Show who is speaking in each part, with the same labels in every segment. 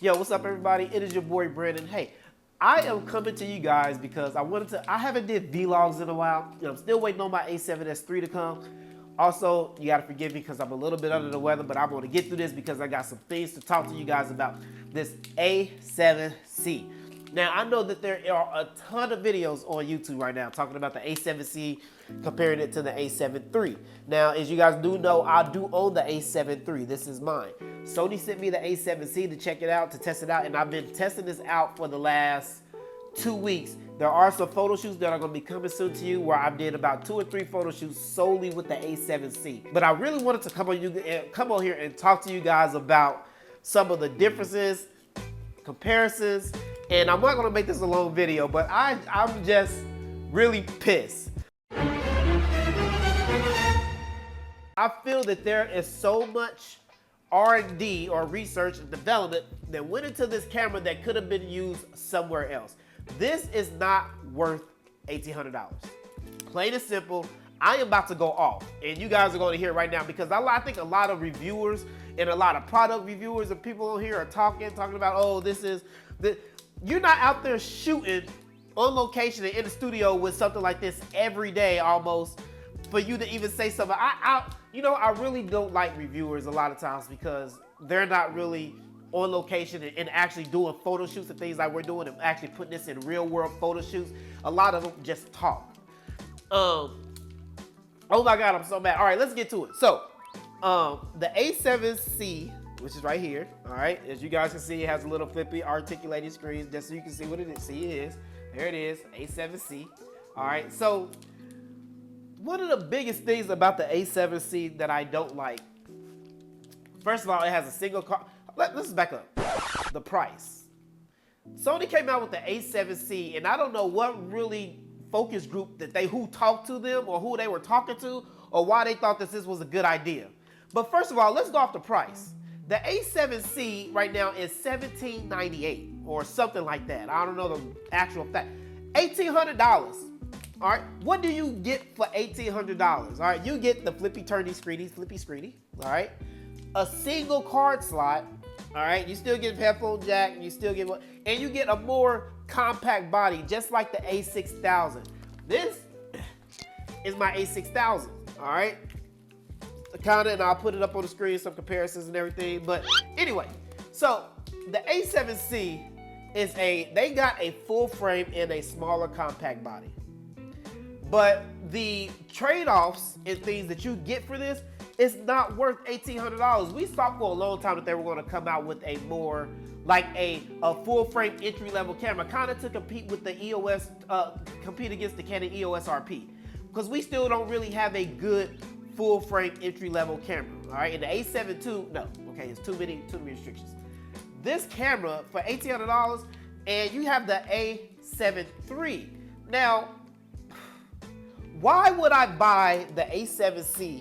Speaker 1: Yo, what's up everybody? It is your boy Brandon. Hey, I am coming to you guys because I haven't did vlogs in a while. I'm still waiting on my A7S3 to come. Also, you gotta forgive me because I'm a little bit under the weather, but I'm gonna get through this because I got some things to talk to you guys about this A7C. Now, I know that there are a ton of videos on YouTube right now talking about the A7C, comparing it to the A7 III. Now, as you guys do know, I do own the A7 III. This is mine. Sony sent me the A7C to check it out, to test it out, and I've been testing this out for the last 2 weeks. There are some photo shoots that are going to be coming soon to you where I did about 2 or 3 photo shoots solely with the A7C. But I really wanted to come on here and talk to you guys about some of the differences, comparisons, and I'm not going to make this a long video, but I'm just really pissed. I feel that there is so much R&D or research and development that went into this camera that could have been used somewhere else. This is not worth $1,800. Plain and simple, I am about to go off, and you guys are going to hear it right now because I think a lot of reviewers and a lot of product reviewers and people on here are talking about, oh, this is the. You're not out there shooting on location and in the studio with something like this every day almost for you to even say something. I really don't like reviewers a lot of times because they're not really on location and actually doing photo shoots and things like we're doing and actually putting this in real world photo shoots. A lot of them just talk. Oh my God, I'm so mad. All right, let's get to it. So, the A7C, which is right here, all right, as you guys can see, it has a little flippy articulated screen just so you can see what it is. See, it is. There it is, A7C. All right, so one of the biggest things about the A7C that I don't like, first of all, it has a single car. Let's back up. The price. Sony came out with the A7C, and I don't know what really focus group who talked to them or who they were talking to or why they thought this was a good idea. But first of all, let's go off the price. The A7C right now is $1,798 or something like that. I don't know the actual fact. $1,800. All right, what do you get for $1,800? All right, you get the flippy screeny. All right, a single card slot. All right, you still get a headphone jack, and you get a more compact body, just like the A6000. This is my A6000. All right. And I'll put it up on the screen, some comparisons and everything. But anyway, so the A7C they got a full frame and a smaller compact body. But the trade-offs and things that you get for this is not worth $1,800. We thought for a long time that they were going to come out with a more, like a full frame entry-level camera, kind of to compete with the EOS, compete against the Canon EOS RP. Because we still don't really have a good full frame entry level camera, all right? And the A7 II, no, okay, it's too many restrictions. This camera for $1,800, and you have the A7 III. Now, why would I buy the A7C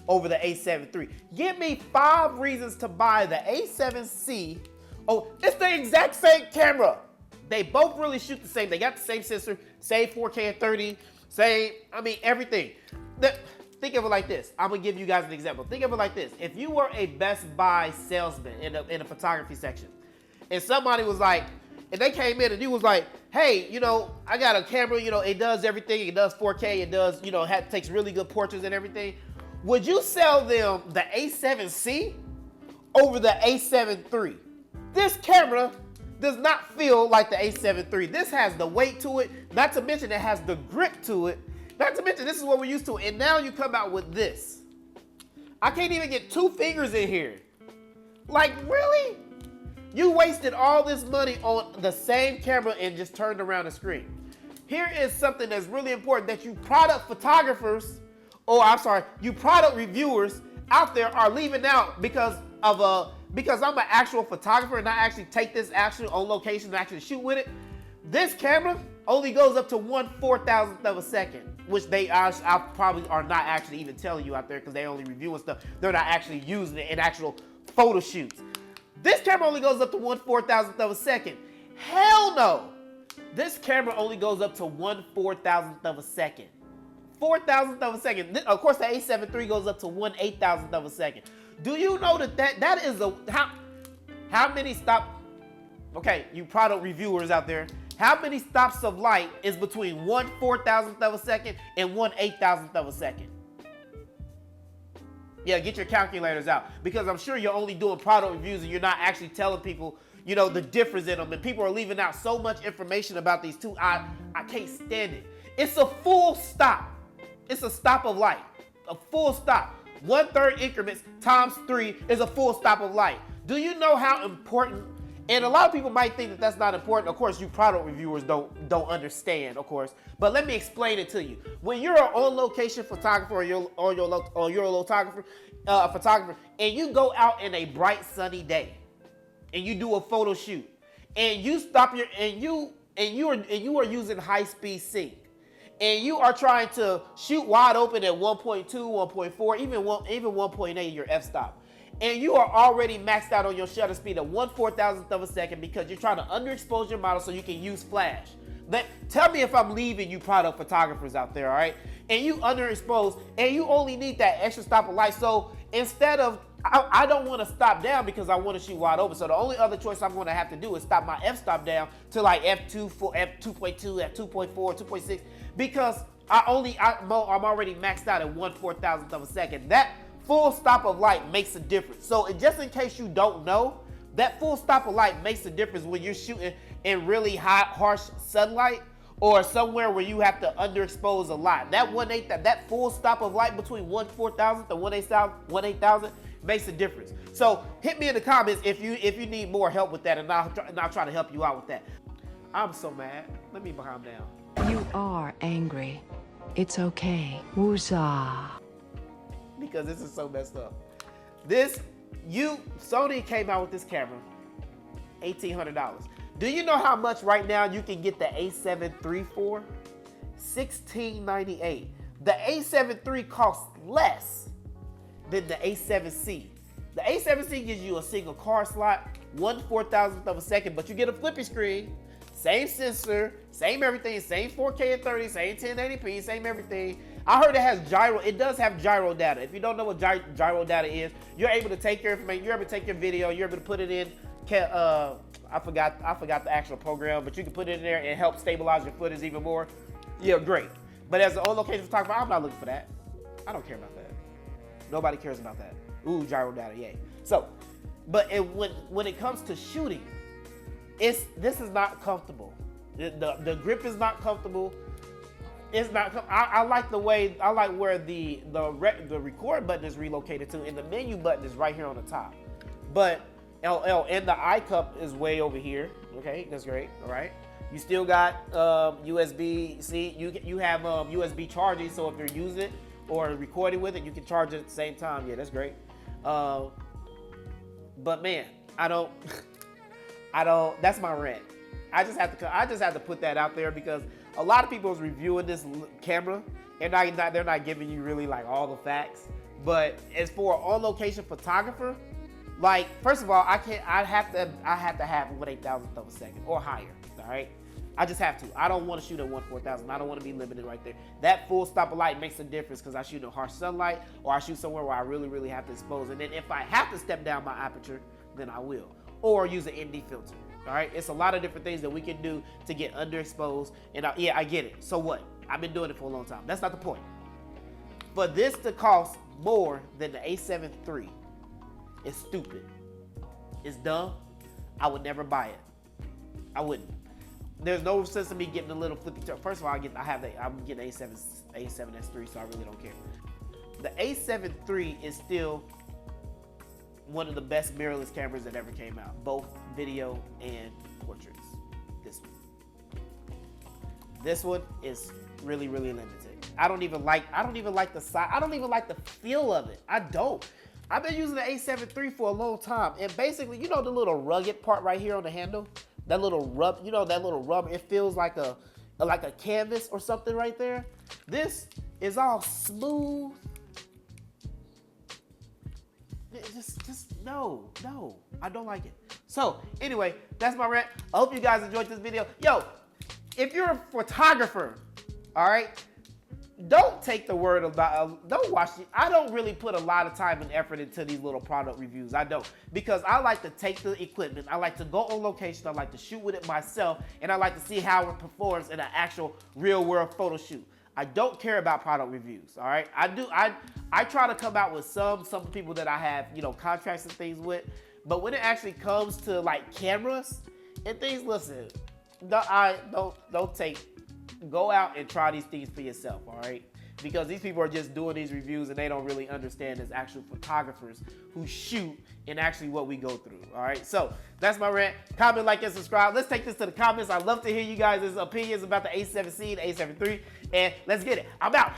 Speaker 1: over the A7 III? Give me 5 reasons to buy the A7C. Oh, it's the exact same camera. They both really shoot the same. They got the same sensor, same 4K and 30, same, everything. Think of it like this. I'm gonna give you guys an example. Think of it like this. If you were a Best Buy salesman in a photography section, and somebody was like, and they came in and you was like, hey, I got a camera, it does everything. It does 4K. It does, takes really good portraits and everything. Would you sell them the A7C over the A7 III? This camera does not feel like the A7 III. This has the weight to it. Not to mention it has the grip to it. Not to mention, this is what we're used to, and now you come out with this. I can't even get 2 fingers in here. Like, really? You wasted all this money on the same camera and just turned around the screen. Here is something that's really important that you product photographers, you product reviewers out there are leaving out because I'm an actual photographer and I actually take this actually on location and actually shoot with it. This camera only goes up to 1/4000th of a second, which I probably are not actually even telling you out there because they only reviewing stuff. They're not actually using it in actual photo shoots. This camera only goes up to 1/4000th of a second. Hell no. This camera only goes up to 1/4000th of a second. 4,000th of a second. Of course, the A7 III goes up to 1/8000th of a second. Do you know that is How many okay, you product reviewers out there, how many stops of light is between 1/4,000th of a second and 1/8,000th of a second? Yeah, get your calculators out, because I'm sure you're only doing product reviews and you're not actually telling people, you know, the difference in them. And people are leaving out so much information about these two. I can't stand it. It's a full stop. It's a stop of light. A full stop. 1/3 increments times 3 is a full stop of light. Do you know how important? And a lot of people might think that that's not important. Of course, you product reviewers don't understand, of course. But let me explain it to you. When you're an on-location photographer or you're a photographer, and you go out in a bright sunny day, and you do a photo shoot, and you stop you are using high-speed sync, and you are trying to shoot wide open at 1.2, 1.4, even 1.8 your f-stop. And you are already maxed out on your shutter speed at 1/4,000th of a second because you're trying to underexpose your model so you can use flash. Tell me if I'm leaving you product photographers out there, all right? And you underexpose, and you only need that extra stop of light. So instead of, I don't want to stop down because I want to shoot wide open. So the only other choice I'm going to have to do is stop my f-stop down to like f2, f2.2, f2.4, 2.6, because I'm already maxed out at 1/4,000th of a second. That full stop of light makes a difference. So just in case you don't know, that full stop of light makes a difference when you're shooting in really hot, harsh sunlight or somewhere where you have to underexpose a lot. That full stop of light between 1/4,000th and 1/8,000 makes a difference. So hit me in the comments if you need more help with that, and I'll try to help you out with that. I'm so mad. Let me calm down.
Speaker 2: You are angry. It's okay. Woozah.
Speaker 1: Because this is so messed up. Sony came out with this camera, $1,800. Do you know how much right now you can get the A7 III for? $1,698. The A7 III costs less than the A7C. The A7C gives you a single card slot, 1/4,000th of a second, but you get a flippy screen, same sensor, same everything, same 4K and 30, same 1080p, same everything. I heard it has gyro. It does have gyro data. If you don't know what gyro data is, you're able to take your information, you're able to take your video, you're able to put it in. I forgot the actual program, but you can put it in there and help stabilize your footage even more. Yeah, great. But as an on-location photographer, I'm not looking for that. I don't care about that. Nobody cares about that. Ooh, gyro data, yay. So, but when it comes to shooting, this is not comfortable. The grip is not comfortable. It's not. I like where the record button is relocated to, and the menu button is right here on the top. But and the eye cup is way over here. Okay, that's great. All right. You still got USB-C. You have USB charging, so if you're using it or recording with it, you can charge it at the same time. Yeah, that's great. But man, I don't. That's my rant. I just have to put that out there because a lot of people is reviewing this camera and they're not giving you really like all the facts. But as for an on-location photographer, like first of all, I have to have 1/8,000th of a second or higher. All right, I just have to. I don't want to shoot at 1/4,000. I don't want to be limited right there. That full stop of light makes a difference because I shoot in harsh sunlight or I shoot somewhere where I really have to expose. And then if I have to step down my aperture, then I will, or use an ND filter. All right, it's a lot of different things that we can do to get underexposed. And I get it. So what? I've been doing it for a long time. That's not the point. For this to cost more than the A7 III is stupid. It's dumb. I would never buy it. I wouldn't. There's no sense in me getting a little flippy. First of all, I'm getting A7S III, so I really don't care. The A7 III is still one of the best mirrorless cameras that ever came out, both video and portraits. This one is really limited. I don't even like the size. I don't even like the feel of it. I don't. I've been using the A7 III for a long time, and basically, you know the little rugged part right here on the handle, that little rub, that little rubber. It feels like a canvas or something right there. This is all smooth. Just no, I don't like it. So anyway, that's my rant. I hope you guys enjoyed this video. Yo, if you're a photographer, all right, don't take the word about, don't watch it. I don't really put a lot of time and effort into these little product reviews. I don't, because I like to take the equipment, I like to go on location, I like to shoot with it myself, and I like to see how it performs in an actual real world photo shoot. I don't care about product reviews, all right? I try to come out with some people that I have, you know, contracts and things with, but when it actually comes to like cameras and things, listen, go out and try these things for yourself, all right? Because these people are just doing these reviews and they don't really understand as actual photographers who shoot and actually what we go through, all right? So that's my rant. Comment, like, and subscribe. Let's take this to the comments. I'd love to hear you guys' opinions about the A7C, the A7 III, and let's get it. I'm out.